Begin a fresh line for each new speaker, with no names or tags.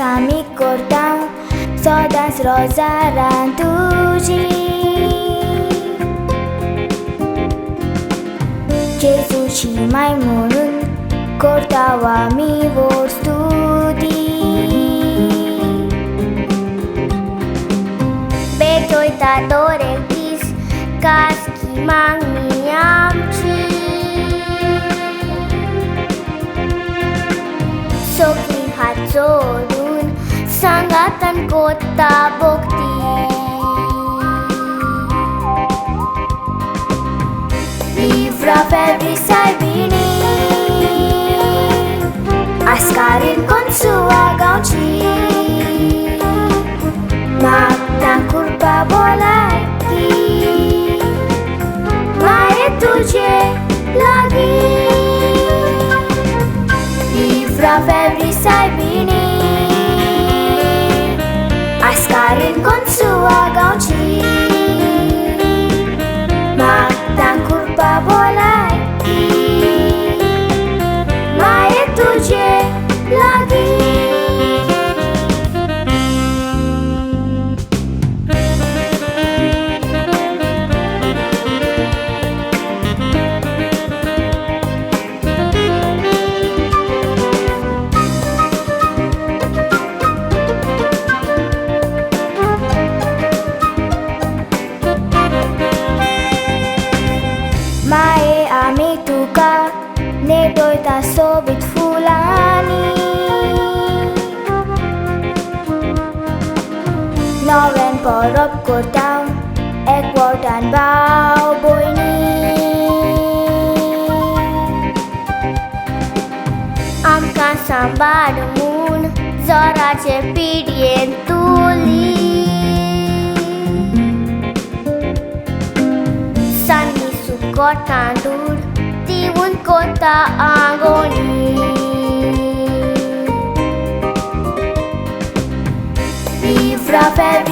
casa mi cordão, só das rosarantuji. Jesus și mai mult cortaua mi vor studii. Betoi tadore dis kaski mang miamci. Soki hatzorun sangatan kota bokti. Livra febri sai bini askarin konsua gauci. Magdang kurba bolaki mai tuje lagi. Livra febri sai bini askarin konsua gauci. Magdang kurba bolaki mai tuje lagi. Mae ami tuka ne doi ta sobit fulani. Noven porop kortau ek wodan bau boini. Am kan sambar mun zora ce pidien tuli. Sani sukot kandur tiun kota agoni. Livra febri